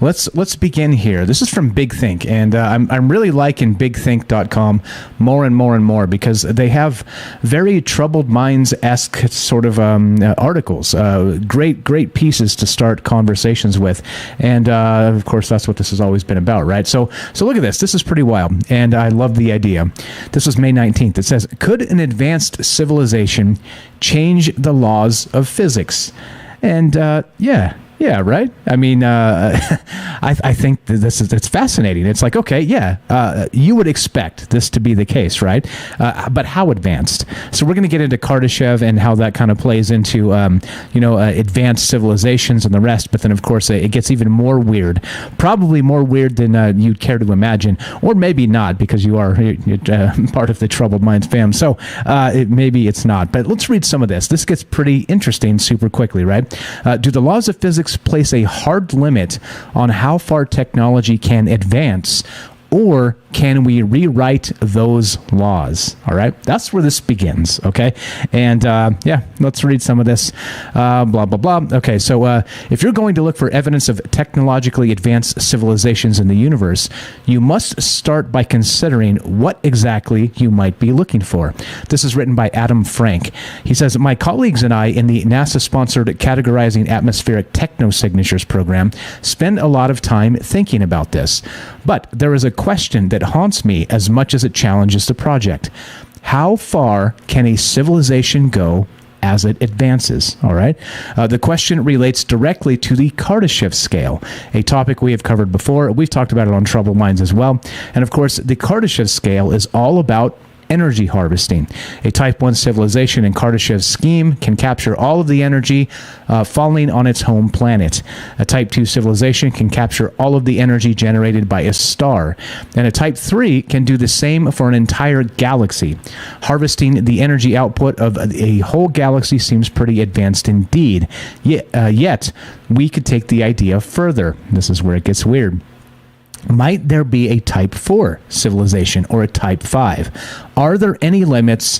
let's begin here. This is from Big Think, and I'm really liking BigThink.com more and more and more because they have very troubled minds-esque sort of articles, great pieces to start conversations with, and of course that's what this has always been about, right? So look at this. This is pretty wild, and I love the idea. This was May 19th. It says, could an advanced civilization change the laws of physics? And yeah, right. I mean, I think that it's fascinating. It's like, okay, you would expect this to be the case, right? But how advanced? So we're going to get into Kardashev and how that kind of plays into, advanced civilizations and the rest. But then, of course, it gets even more weird, probably more weird than you'd care to imagine, or maybe not because you're part of the Troubled Minds fam. So maybe it's not. But let's read some of this. This gets pretty interesting super quickly, right? Do the laws of physics place a hard limit on how far technology can advance, or can we rewrite those laws? All right, that's where this begins, okay? And let's read some of this, blah, blah, blah. Okay, so if you're going to look for evidence of technologically advanced civilizations in the universe, you must start by considering what exactly you might be looking for. This is written by Adam Frank. He says, my colleagues and I in the NASA-sponsored Categorizing Atmospheric Technosignatures program spend a lot of time thinking about this. But there is a question that haunts me as much as it challenges the project. How far can a civilization go as it advances? All right. The question relates directly to the Kardashev scale, a topic we have covered before. We've talked about it on Troubled Minds as well. And of course, the Kardashev scale is all about energy harvesting. A Type 1 civilization in Kardashev's scheme can capture all of the energy falling on its home planet. A Type 2 civilization can capture all of the energy generated by a star. And a Type 3 can do the same for an entire galaxy. Harvesting the energy output of a whole galaxy seems pretty advanced indeed. Yet, we could take the idea further. This is where it gets weird. Might there be a Type 4 civilization or a Type 5? Are there any limits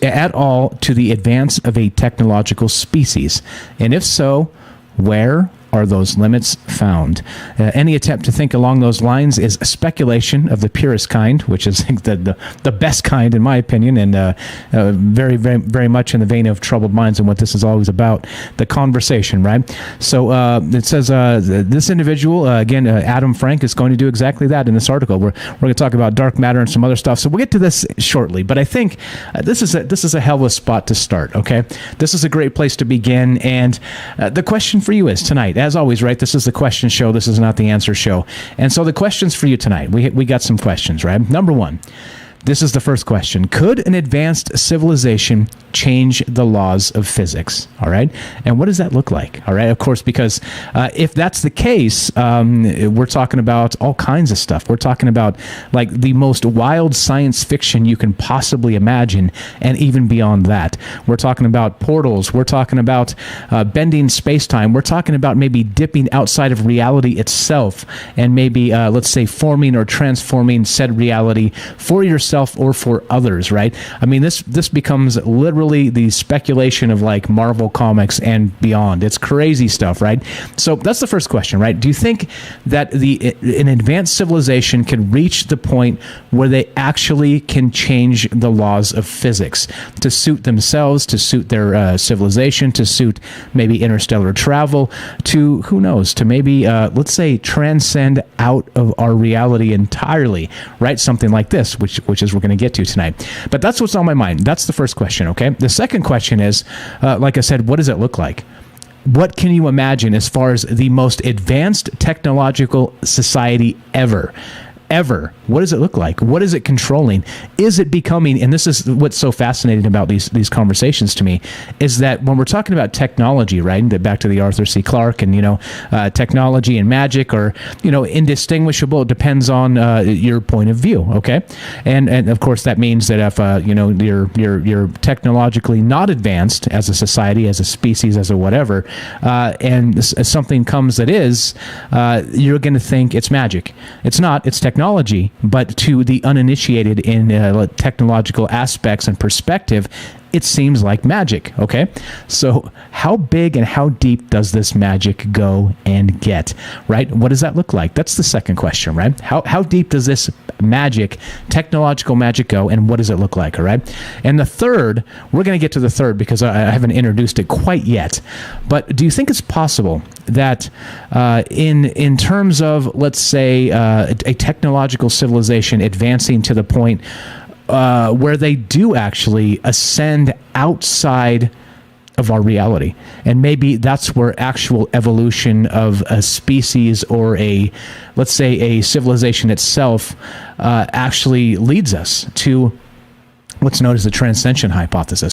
at all to the advance of a technological species? And if so, where are those limits found? Any attempt to think along those lines is speculation of the purest kind, which is the best kind, in my opinion, and very, very, very much in the vein of Troubled Minds and what this is always about, the conversation, right? So it says this individual, again, Adam Frank, is going to do exactly that in this article. We're going to talk about dark matter and some other stuff, so we'll get to this shortly. But I think this is a hell of a spot to start, okay? This is a great place to begin, and the question for you is tonight, as always, right? This is the question show. This is not the answer show. And so the questions for you tonight, we got some questions, right? Number one, this is the first question. Could an advanced civilization change the laws of physics? All right. And what does that look like? All right. Of course, because if that's the case, we're talking about all kinds of stuff. We're talking about like the most wild science fiction you can possibly imagine, and even beyond that. We're talking about portals. We're talking about bending space-time. We're talking about maybe dipping outside of reality itself and maybe, let's say, forming or transforming said reality for yourself or for others, right? I mean, this becomes literally the speculation of like Marvel Comics and beyond. It's crazy stuff, right? So that's the first question, right? Do you think that an advanced civilization can reach the point where they actually can change the laws of physics to suit themselves, to suit their civilization, to suit maybe interstellar travel, to, who knows, to maybe, let's say, transcend out of our reality entirely, right? Something like this, which is we're going to get to tonight. But that's what's on my mind. That's the first question, okay? The second question is, like I said, what does it look like? What can you imagine as far as the most advanced technological society ever? What does it look like? What is it controlling? Is it becoming, and this is what's so fascinating about these conversations to me, is that when we're talking about technology, right, back to the Arthur C. Clarke and, technology and magic are, indistinguishable. It depends on your point of view, okay? And of course, that means that if, you're technologically not advanced as a society, as a species, as a whatever, and something comes that is, you're going to think it's magic. It's not. It's technology. But to the uninitiated in technological aspects and perspective, it seems like magic, okay? So how big and how deep does this magic go and get, right? What does that look like? That's the second question, right? How deep does this magic, technological magic go, and what does it look like, all right? And the third, we're going to get to the third because I haven't introduced it quite yet, but do you think it's possible that in terms of, let's say, a technological civilization advancing to the point where they do actually ascend outside of our reality, and maybe that's where actual evolution of a species or let's say a civilization itself actually leads us to what's known as the transcension hypothesis.